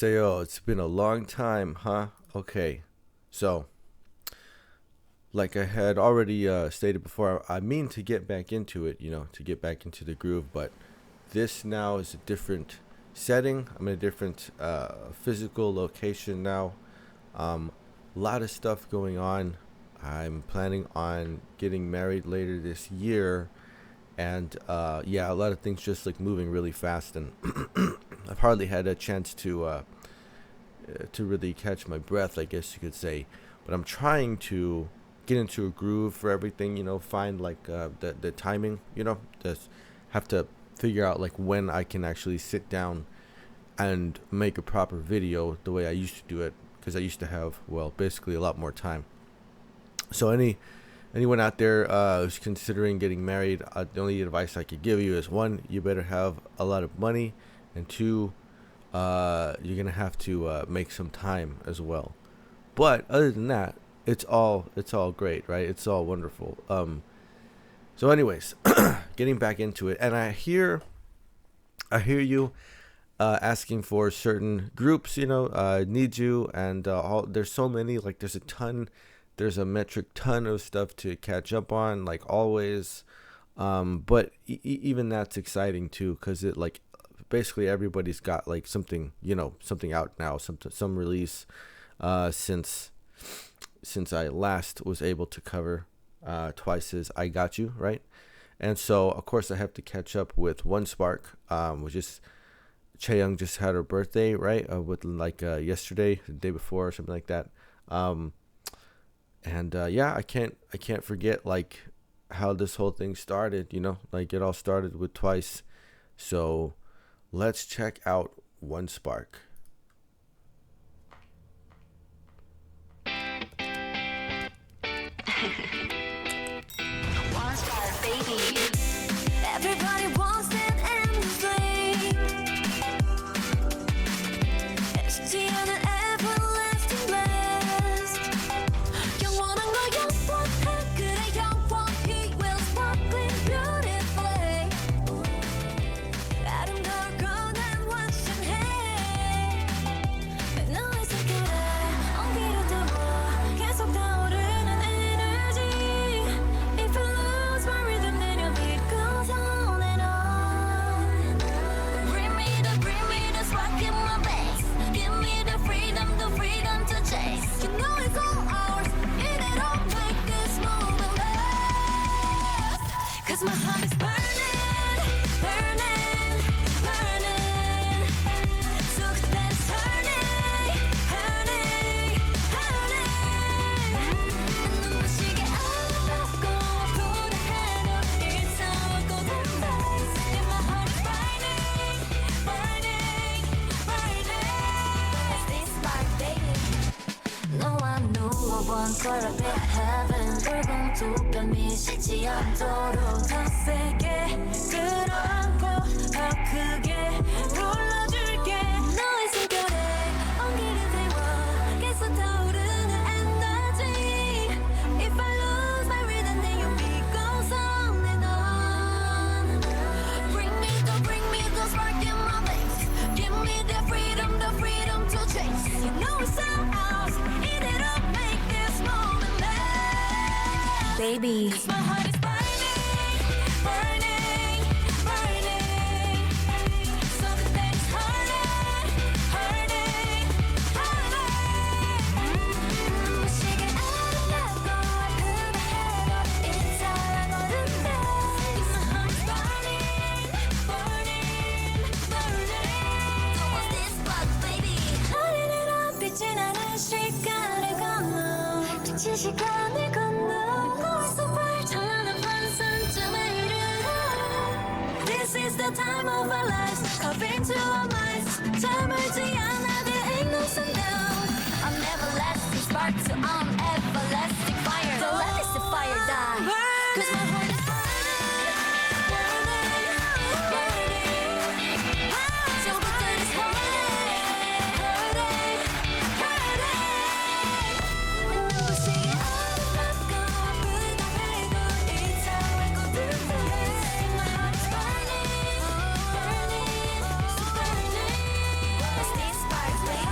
여보세요. It's been a long time, huh? Okay. So, like I had already stated before, I mean to get back into it, to get back into the groove, but this now is a different setting. I'm in a different physical location now. A lot of stuff going on. I'm planning on getting married later this year. And a lot of things just like moving really fast, and I've hardly had a chance to really catch my breath, I guess you could say. But I'm trying to get into a groove for everything, find like the timing, just have to figure out like when I can actually sit down and make a proper video the way I used to do it, because I used to have, basically a lot more time. So anyone out there who's considering getting married, the only advice I could give you is, one, you better have a lot of money, and two, you're gonna have to make some time as well. But other than that, it's all great, right? It's all wonderful. So anyways, getting back into it, and I hear you asking for certain groups, need you, and there's so many, like there's a metric ton of stuff to catch up on, like always. But even that's exciting too, because it like basically everybody's got like something out now, some release since I last was able to cover Twice's I Got You, right? And so of course I have to catch up with One Spark, which is Chaeyoung just had her birthday, right? With like yesterday, the day before, or something like that. And I can't forget like how this whole thing started, like it all started with Twice. So let's check out One Spark. One Spark, baby. Everybody wants it endlessly. 쉽지 않은 everlasting bliss. 영원한 거 영원해. 그래 영원히 will sparkling beautifully. 아름다울 건 완전해. 너의 세계를 온기로 태워 계속 타오르는 energy. If you lose my rhythm, then your beat goes on and on. Bring me the spark in my veins. Give me the freedom to chase. You know it's all ours. It all make this moment last. 'Cause my heart is burning, burning, burning. So that it's turning, turning, turning. 눈부시게 아름답고 아프다 해도 일상을 golden days. And my heart is burning, burning, burning. It's this spark, baby. No, I know I want color be heaven. 붉은 두 뺨이 식지 않도록 더 세게 끌어안고 더 크게 불러줄게. 너의 숨결에 온기를 태워 계속 타오르는 energy. If I lose my rhythm, then your beat goes on and on. Bring me the spark in my veins. Give me the freedom to chase. You know it's all ours. 이대로 make this moment last. Baby, 'cause my heart is burning, burning, burning. So that it's hurting, hurting, hurting. 눈부시게 아름답고 아프다 해도 이상하거든. My heart is burning, burning, burning. So what's this spark, baby? 어린애로 빛이 나는 시간을 건너. 빛이 시간을 건너. 너의 손발 찬란한 환상쯤에 이르러. This is the time of our lives. Carve into our minds. 잠을지 않아, there ain't no sundown. I'm everlasting spark to everlasting fire. So let this fire die. 'Cause my heart is burning, burning, burning. So that it's hurting, hurting, hurting. 눈부시게 아름답고 아프다 해도 이상할 golden days. My heart is burning, burning, so burning. It's this spark, baby.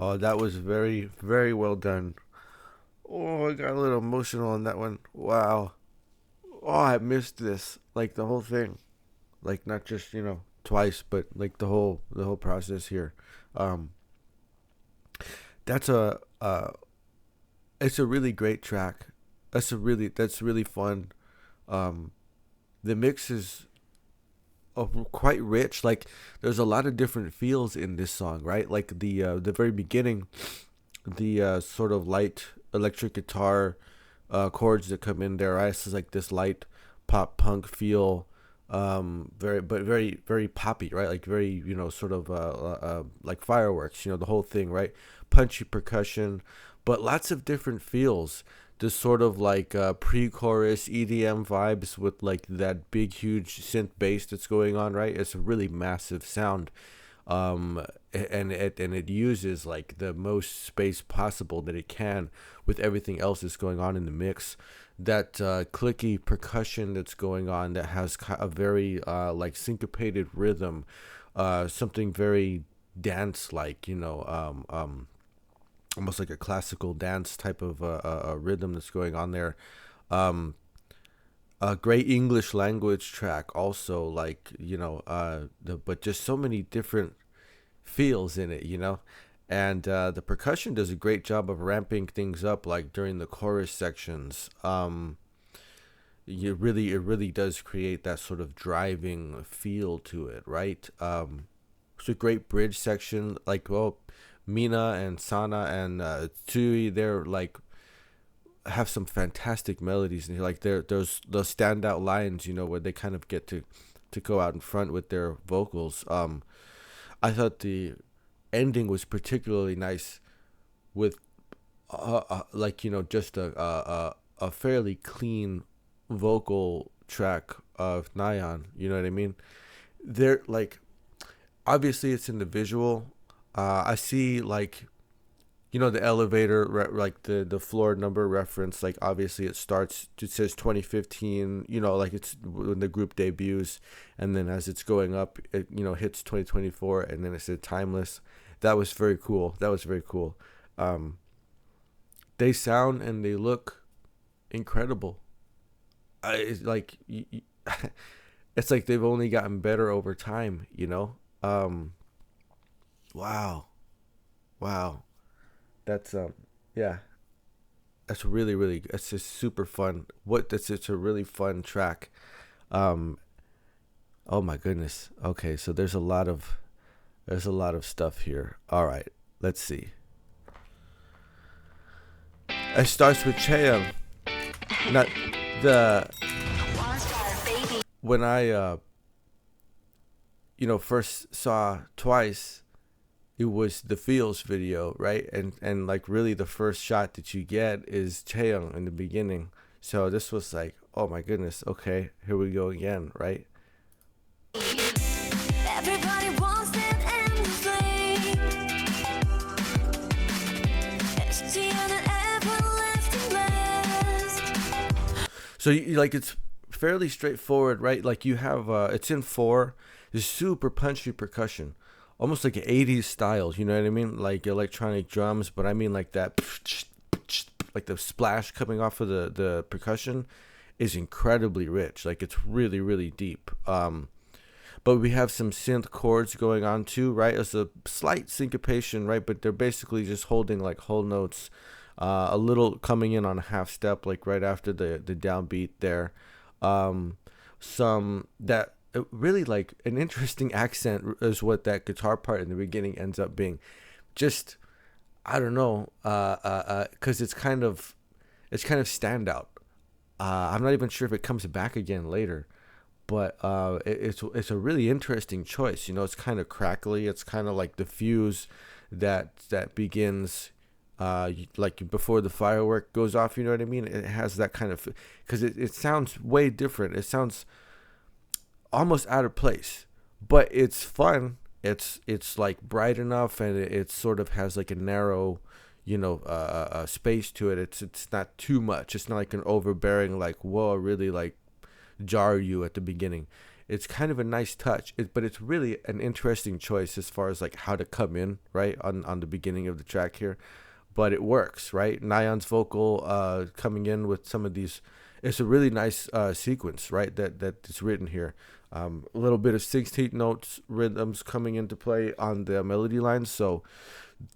Oh, that was very, very well done. Oh, I got a little emotional on that one. Wow. Oh, I missed this. Like the whole thing. Like not just, twice, but like the whole process here. Um that's a it's a really great track. That's really fun. Um the mix is quite rich. Like there's a lot of different feels in this song, right? Like the very beginning, the sort of light electric guitar chords that come in there, right? It's like this light pop punk feel, very very poppy, right? Like very sort of like fireworks, the whole thing, right? Punchy percussion, but lots of different feels. This sort of like pre-chorus EDM vibes with like that big huge synth bass that's going on, right? It's a really massive sound, and it uses like the most space possible that it can with everything else that's going on in the mix. That clicky percussion that's going on that has a very like syncopated rhythm, something very dance like, almost like a classical dance type of rhythm that's going on there. Um, a great English language track also, like but just so many different feels in it. And the percussion does a great job of ramping things up, like during the chorus sections. It really does create that sort of driving feel to it, right? It's a great bridge section, like, well, Mina and Sana and Tsui, they're like have some fantastic melodies, and like those standout lines, where they kind of get to go out in front with their vocals. I thought the ending was particularly nice with like just a fairly clean vocal track of Nayeon. You know what I mean? They're like, obviously it's in the visual. I see like the elevator like the floor number reference, like obviously it says 2015, like it's when the group debuts, and then as it's going up it hits 2024, and then it said timeless. That was very cool. They sound and they look incredible. It's like it's like they've only gotten better over time. Wow. That's yeah, that's really really, it's just super fun. It's a really fun track. um oh my goodness. Okay, so there's a lot of stuff here. All right, let's see. It starts with Chaeyoung. Not the When I first saw Twice, it was the Feels video, right? And like really the first shot that you get is Chaeyoung in the beginning. So this was like, oh my goodness, okay, here we go again, right? Everybody wants that endlessly. It's the everlasting blast. So like it's fairly straightforward, right? Like you have it's in 4. There's super punchy percussion, almost like 80s styles, you know what I mean? Like electronic drums, but I mean like that, like the splash coming off of the percussion is incredibly rich. Like it's really, really deep. But we have some synth chords going on too, right? It's a slight syncopation, right? But they're basically just holding like whole notes, a little coming in on a half step, like right after the downbeat there. Some that really like an interesting accent is what that guitar part in the beginning ends up being. Just, I don't know, because it's kind of standout. I'm not even sure if it comes back again later, but it's a really interesting choice. It's kind of crackly. It's kind of like the fuse that begins like before the firework goes off. You know what I mean? It has that kind of, because it sounds way different. It sounds almost out of place, but it's fun. It's like bright enough, and it sort of has like a narrow, space to it. It's not too much. It's not like an overbearing, like, whoa, really like jar you at the beginning. it's kind of a nice touch, but it's really an interesting choice as far as like how to come in, right, on the beginning of the track here. But it works, right? Nayeon's vocal coming in with some of these. It's a really nice sequence, right? That is written here. A little bit of 16th notes rhythms coming into play on the melody lines. So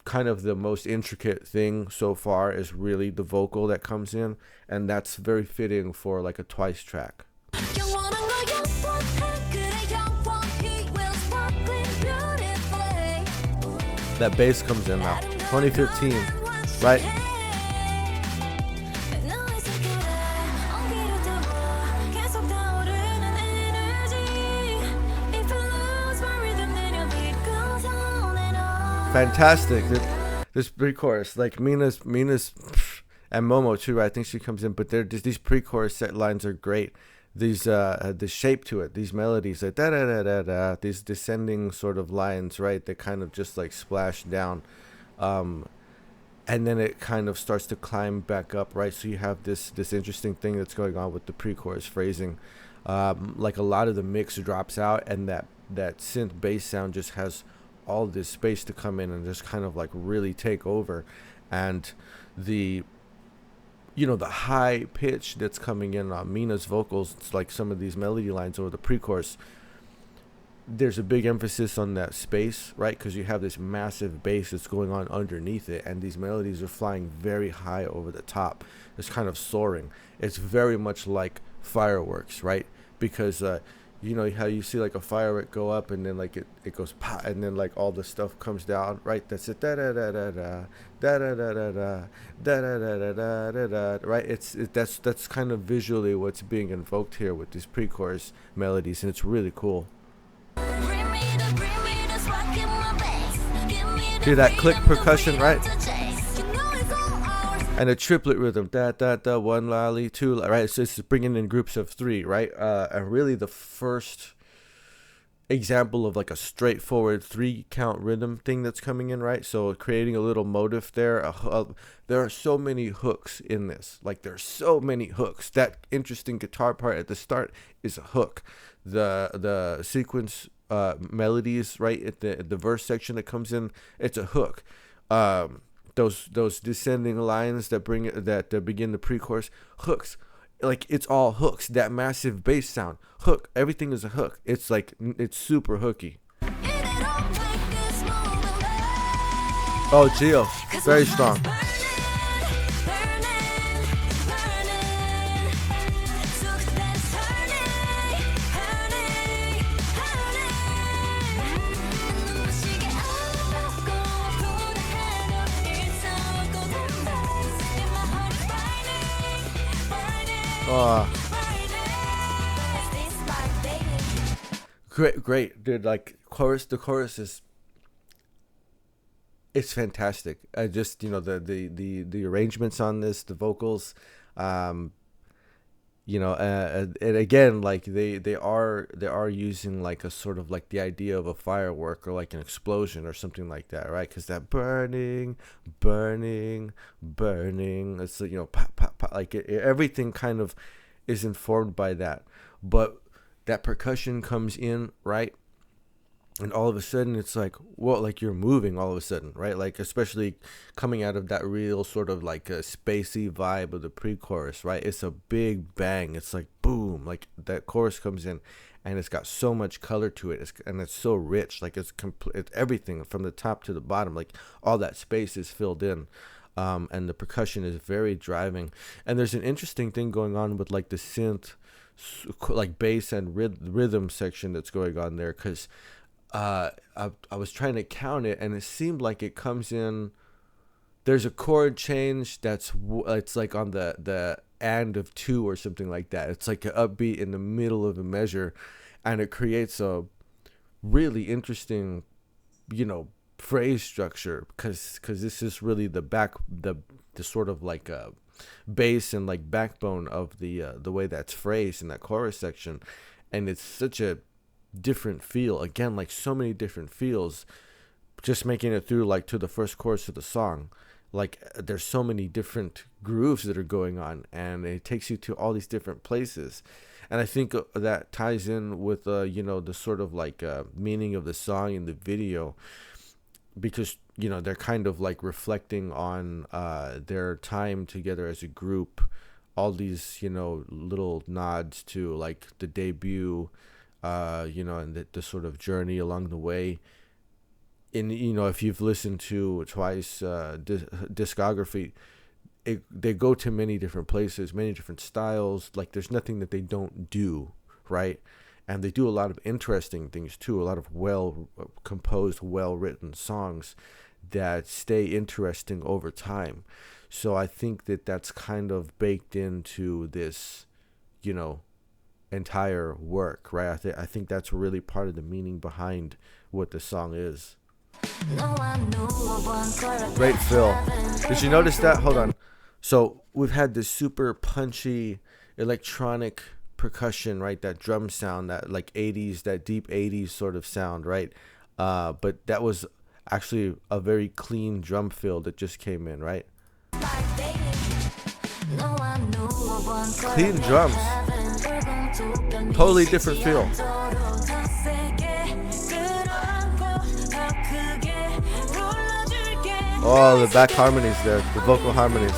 kind of the most intricate thing so far is really the vocal that comes in, and that's very fitting for like a Twice track. That bass comes in now. 2015, right? Fantastic. This pre-chorus, like Mina's and Momo too, right? I think she comes in, but these pre-chorus set lines are great. These the shape to it, these melodies, like da da da da da, these descending sort of lines, right? They kind of just like splash down, and then it kind of starts to climb back up, right? So you have this interesting thing that's going on with the pre-chorus phrasing. Like a lot of the mix drops out, and that synth bass sound just has all this space to come in and just kind of like really take over. And the high pitch that's coming in on Mina's vocals, it's like some of these melody lines over the pre-chorus, there's a big emphasis on that space, right? Because you have this massive bass that's going on underneath it, and these melodies are flying very high over the top. It's kind of soaring. It's very much like fireworks, right? Because you know how you see like a firework go up and then like it goes pop, and then like all the stuff comes down, right? That's it. Da da da da da da da da da da da da da da da da. Right? That's kind of visually what's being invoked here with these pre-chorus melodies, and it's really cool. Hear that click percussion, right? And a triplet rhythm, da da da, one lolly, two, right? So it's bringing in groups of three, right? And really the first example of like a straightforward 3-count rhythm thing that's coming in, right? So creating a little motive there. There are so many hooks in this. Like there's so many hooks. That interesting guitar part at the start is a hook. The sequence melodies, right, at the verse section that comes in, it's a hook. Those descending lines that begin the pre-chorus, hooks, like it's all hooks. That massive bass sound, hook. Everything is a hook. It's like it's super hooky. Oh, Gio, very strong. Great, dude. Like the chorus is, it's fantastic. I just, the arrangements on this, the vocals, and again, like they are using like a sort of like the idea of a firework or like an explosion or something like that, right? Because that burning, it's pop, pop, pop, like everything kind of is informed by that. But that percussion comes in, right? And all of a sudden it's like, whoa, like you're moving all of a sudden, right? Like especially coming out of that real sort of like a spacey vibe of the pre-chorus, right? It's a big bang. It's like boom, like that chorus comes in and it's got so much color to it. And it's so rich. Like it's everything from the top to the bottom. Like all that space is filled in. And the percussion is very driving. And there's an interesting thing going on with like the synth, like bass and rhythm section that's going on there, because I was trying to count it and it seemed like it comes in, there's a chord change it's like on the and of 2 or something like that. It's like an upbeat in the middle of a measure, and it creates a really interesting phrase structure, because this is really the sort of like a bass and like backbone of the way that's phrased in that chorus section. And it's such a different feel, again, like so many different feels, just making it through like to the first chorus of the song. Like there's so many different grooves that are going on, and it takes you to all these different places. And I think that ties in with the sort of like meaning of the song in the video, because they're kind of like reflecting on their time together as a group, all these little nods to like the debut, and the sort of journey along the way. In if you've listened to Twice discography, they go to many different places, many different styles. Like there's nothing that they don't do, right? And they do a lot of interesting things too, a lot of well composed, well written songs that stay interesting over time. So I think that that's kind of baked into this entire work, right? I think that's really part of the meaning behind what the song is. Great fill. Did you notice that? Hold on. So we've had this super punchy electronic percussion, right? That drum sound, that like 80s, that deep 80s sort of sound, right? But that was actually a very clean drum fill that just came in, right? Clean drums. Totally different feel. Oh, the back harmonies there, the vocal harmonies.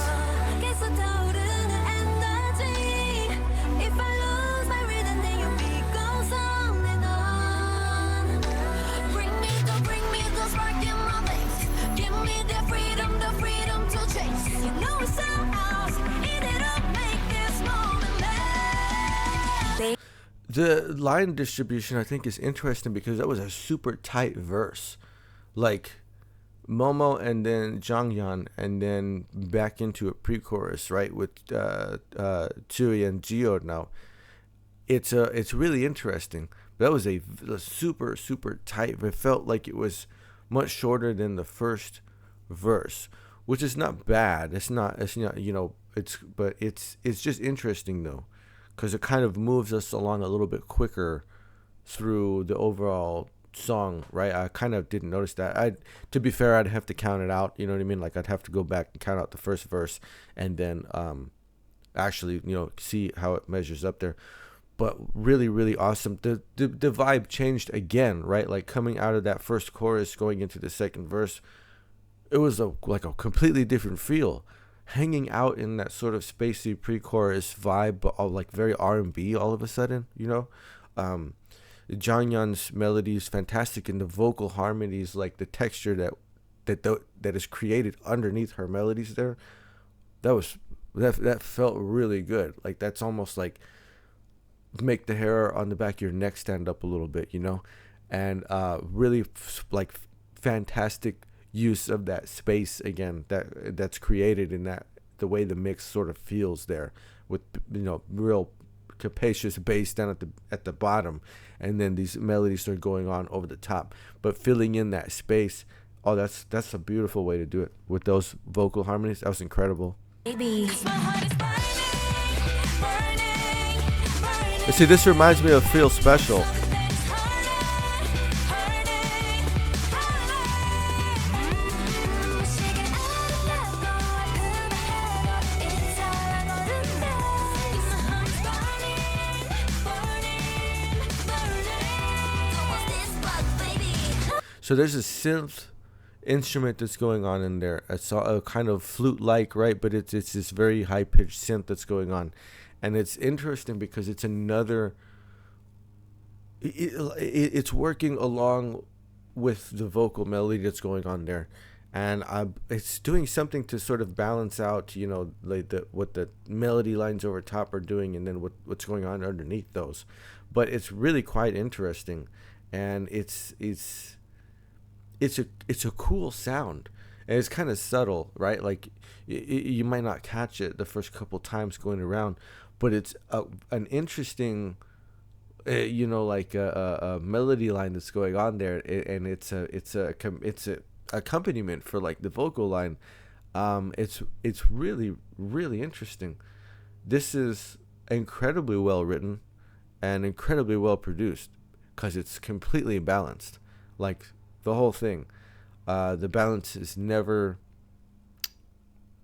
The line distribution, I think, is interesting because that was a super tight verse. Like Momo and then Jonghyun, and then back into a pre-chorus, right, with Tsui and Jio now. It's really interesting. That was a super, super tight. It felt like it was much shorter than the first verse, which is not bad. It's not but it's just interesting though, because it kind of moves us along a little bit quicker through the overall song, right? I kind of didn't notice that. To be fair, I'd have to count it out, you know what I mean? Like I'd have to go back and count out the first verse and then actually, see how it measures up there. But really, really awesome. The vibe changed again, right? Like coming out of that first chorus, going into the second verse, it was like a completely different feel. Hanging out in that sort of spacey pre-chorus vibe, but like very R&B all of a sudden, Jonghyun's melodies fantastic, and the vocal harmonies, like the texture that is created underneath her melodies there, that felt really good. Like that's almost like make the hair on the back of your neck stand up a little bit, and really like fantastic use of that space again that's created in that, the way the mix sort of feels there, with real capacious bass down at the bottom, and then these melodies are going on over the top, but filling in that space. Oh, that's a beautiful way to do it with those vocal harmonies. That was incredible. You see, this reminds me of Feel Special. So there's a synth instrument that's going on in there. It's a kind of flute-like, right? But it's this very high-pitched synth that's going on. And it's interesting because it's another... It's working along with the vocal melody that's going on there. And it's doing something to sort of balance out, like what the melody lines over top are doing, and then what's going on underneath those. But it's really quite interesting. And it's a cool sound, and it's kind of subtle, right? Like you might not catch it the first couple times going around, but it's an interesting, like a melody line that's going on there, and it's a accompaniment for like the vocal line. It's really, really interesting. This is incredibly well written and incredibly well produced, because it's completely balanced, like the whole thing. The balance is never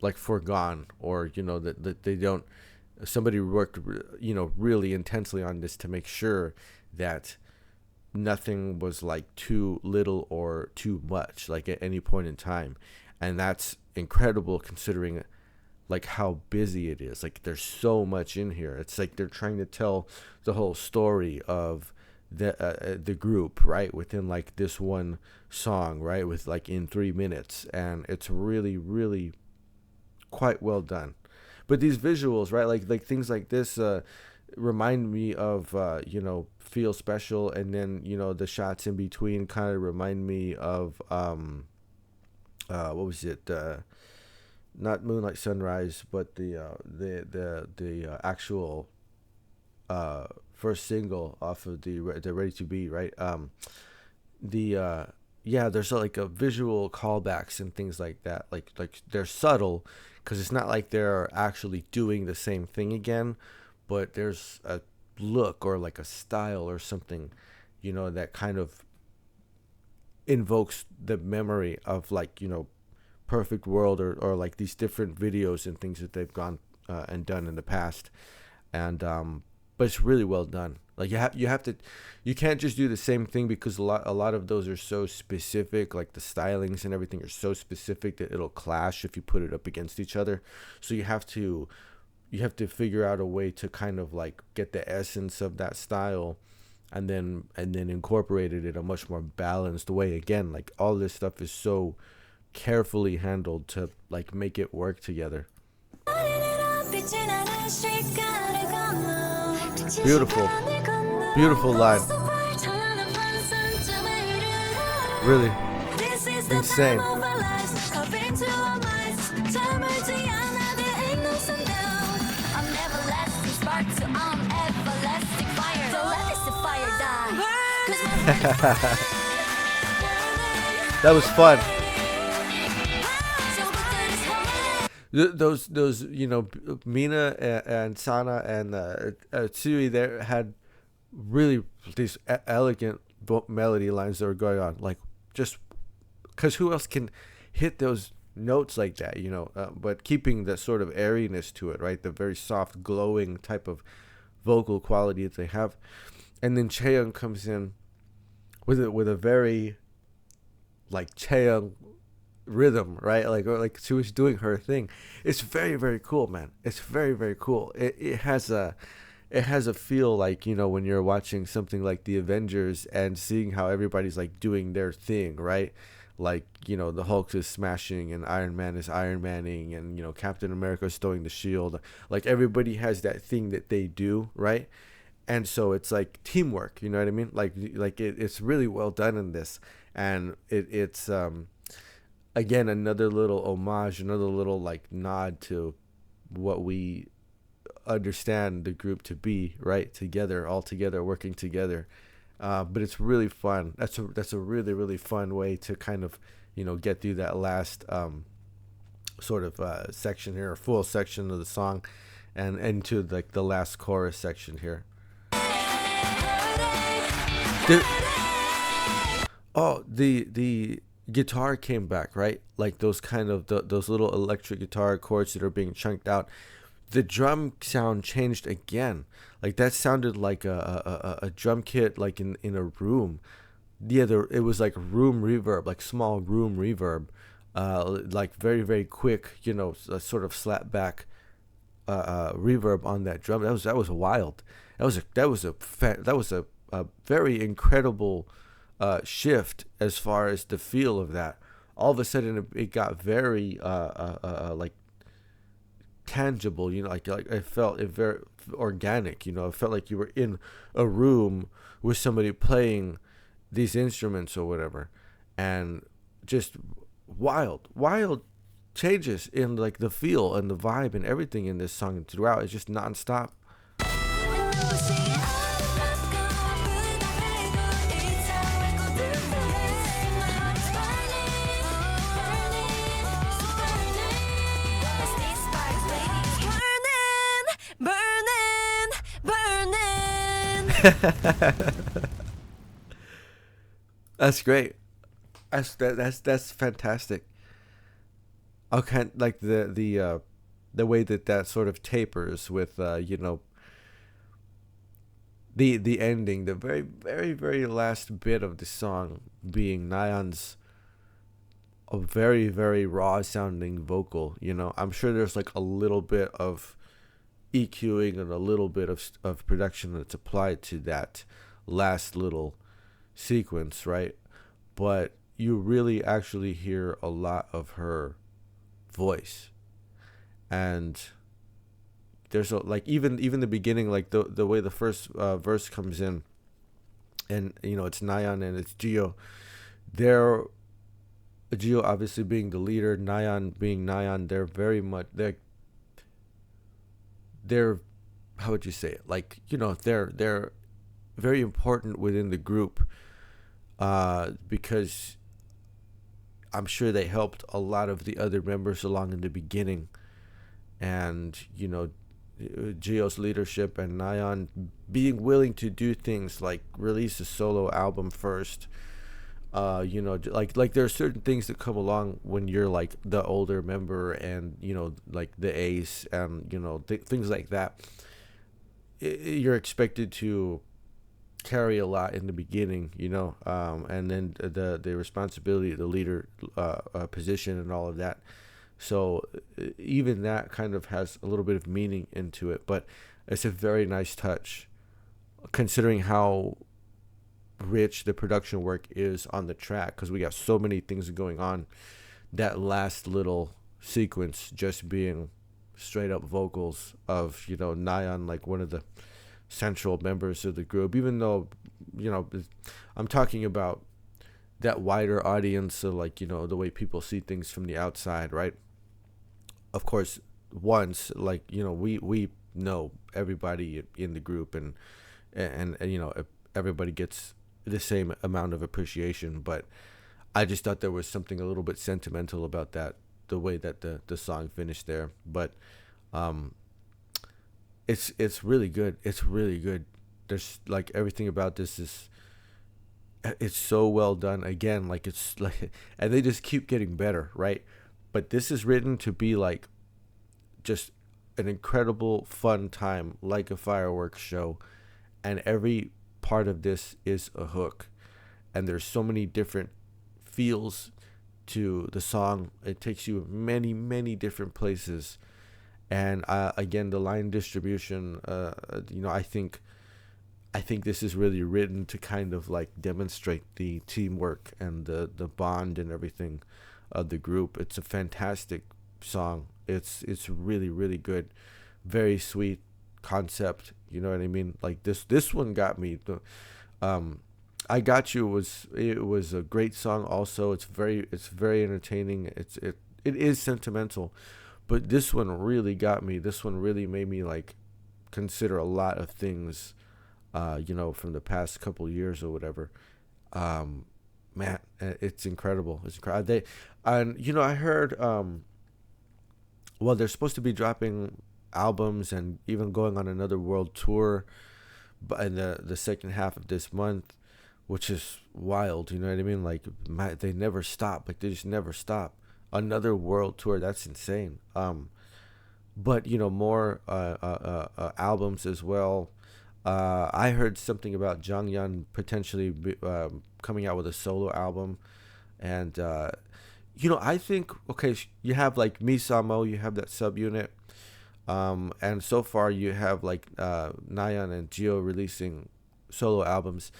like foregone, or that they don't somebody worked, really intensely on this to make sure that nothing was like too little or too much, like at any point in time. And that's incredible considering like how busy it is. Like there's so much in here. It's like they're trying to tell the whole story of the group, right, within like this one song, right, with like in 3 minutes. And it's really, really quite well done. But these visuals, right, like things like this remind me of Feel Special, and then the shots in between kind of remind me of what was it, not Moonlight Sunrise, but the actual first single off of the Ready to Be, right? There's like a visual callbacks and things like that. Like they're subtle because it's not like they're actually doing the same thing again, but there's a look or like a style or something, that kind of invokes the memory of like, Perfect World or like these different videos and things that they've gone and done in the past. And but it's really well done. Like you can't just do the same thing, because a lot of those are so specific, like the stylings and everything are so specific that it'll clash if you put it up against each other. So you have to figure out a way to kind of like get the essence of that style and then incorporate it in a much more balanced way. Again, like all this stuff is so carefully handled to like make it work together. Beautiful line. Really insane. That was fun. Those Mina and Sana and Tsui there had really these elegant melody lines that were going on, like just because who else can hit those notes like that, but keeping the sort of airiness to it, right? The very soft, glowing type of vocal quality that they have. And then Chaeyoung comes in with a very like Chaeyoung rhythm, right? Like she was doing her thing. It's very, very cool, man. It's very, very cool. It has a feel like, when you're watching something like the Avengers and seeing how everybody's like doing their thing, right? Like, the Hulk is smashing and Iron Man is Iron Manning and, Captain America is throwing the shield. Like everybody has that thing that they do, right? And so it's like teamwork, you know what I mean? Like it's really well done in this. And it's again, another little homage, another little like nod to what we understand the group to be, right? Together, all together, working together. But it's really fun. That's a really, really fun way to kind of, get through that last sort of section here, or full section of the song, and into like the last chorus section here. The guitar came back, right? Like those kind of those little electric guitar chords that are being chunked out. The drum sound changed again. Like that sounded like a drum kit, like in a room. Yeah, it was like room reverb, like small room reverb, like very, very quick, a sort of slap back reverb on that drum. That was wild. That was a very incredible shift as far as the feel of that. All of a sudden it got very like tangible, like I felt it very organic, it felt like you were in a room with somebody playing these instruments or whatever. And just wild changes in like the feel and the vibe and everything in this song throughout. It's just nonstop. That's great. That's fantastic. Okay, like the the way that sort of tapers with the ending, the very very very last bit of the song being Nayeon's a very very raw sounding vocal. I'm sure there's like a little bit of EQing and a little bit of production that's applied to that last little sequence, right? But you really actually hear a lot of her voice. And there's like even the beginning, like the way the first verse comes in, and it's Nayeon and it's Gio. They're Gio obviously being the leader, Nayeon being Nayeon. They're how would you say it? Like, they're very important within the group, because I'm sure they helped a lot of the other members along in the beginning. And Gio's leadership and Nayeon being willing to do things like release a solo album first. Like there are certain things that come along when you're like the older member, and like the ace, and things like that. You're expected to carry a lot in the beginning, and then the responsibility of the leader position and all of that. So even that kind of has a little bit of meaning into it, but it's a very nice touch, considering how rich the production work is on the track, because we got so many things going on. That last little sequence just being straight up vocals of Nayeon, like one of the central members of the group, even though I'm talking about that wider audience of like the way people see things from the outside, right? Of course, once like we know everybody in the group, and everybody gets the same amount of appreciation, but I just thought there was something a little bit sentimental about that, the way that the song finished there. But it's really good. It's really good. There's like everything about this it's so well done. Again, like it's like, and they just keep getting better, right? But this is written to be like just an incredible fun time, like a fireworks show, and every part of this is a hook, and there's so many different feels to the song. It takes you many many different places, and again, the line distribution, I think this is really written to kind of like demonstrate the teamwork and the bond and everything of the group. It's a fantastic song. It's really really good, very sweet concept. You know what I mean? Like this one got me. I Got You was a great song. Also, it's very entertaining. It is sentimental, but this one really got me. This one really made me like consider a lot of things, from the past couple years or whatever. Man, it's incredible. It's incredible. I heard, well, they're supposed to be dropping albums and even going on another world tour, but in the second half of this month, which is wild. You know what I mean? Like, they never stop. Like, they just never stop. Another world tour. That's insane. But more albums as well. I heard something about Jonghyun potentially coming out with a solo album, and I think, okay, you have like Misamo, you have that subunit, and so far you have like Nayeon and Gio releasing solo albums.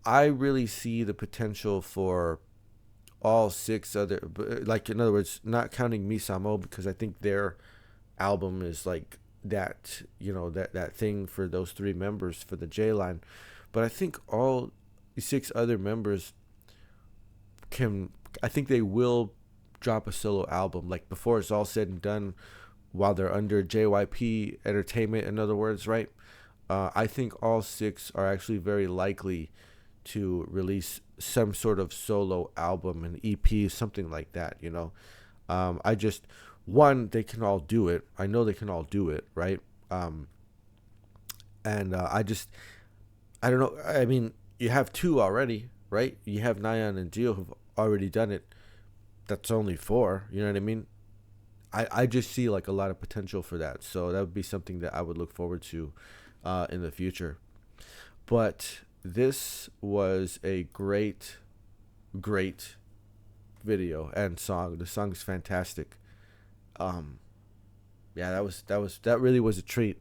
I really see the potential for all 6 other, like, in other words, not counting Misamo, because I think their album is like that, that thing for those 3 members for the J line. But I think all 6 other members I think they will drop a solo album, like before it's all said and done, while they're under JYP Entertainment, in other words, right? I think all 6 are actually very likely to release some sort of solo album, an EP, something like that, they can all do it. I know they can all do it, right? I don't know. I mean, you have 2 already, right? You have Nayeon and Gio who've already done it. That's only 4. You know what I mean? I just see like a lot of potential for that. So that would be something that I would look forward to in the future. But this was a great, great video and song. The song is fantastic. Yeah, that really was a treat.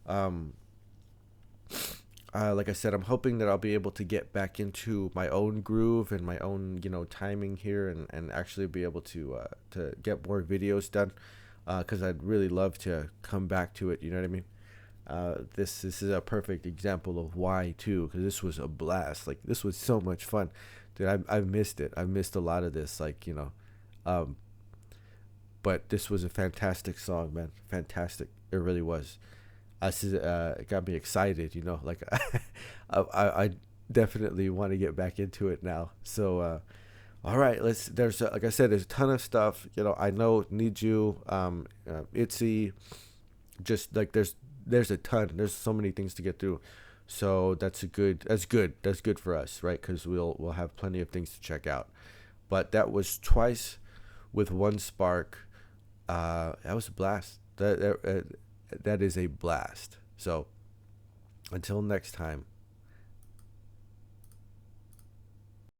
Um, like I said, I'm hoping that I'll be able to get back into my own groove and my own, timing here, and actually be able to get more videos done. Because I'd really love to come back to it. You know what I mean? This is a perfect example of why too. Because this was a blast. Like, this was so much fun, dude. I missed it. I missed a lot of this. Like, but this was a fantastic song, man. Fantastic. It really was. It got me excited, like I definitely want to get back into it now. So, all right, there's like I said, there's a ton of stuff, I know Need You, Itzy, just like there's a ton, there's so many things to get through. So that's good for us, right? Cause we'll have plenty of things to check out. But that was Twice with One Spark. That was a blast. That is a blast. So until next time,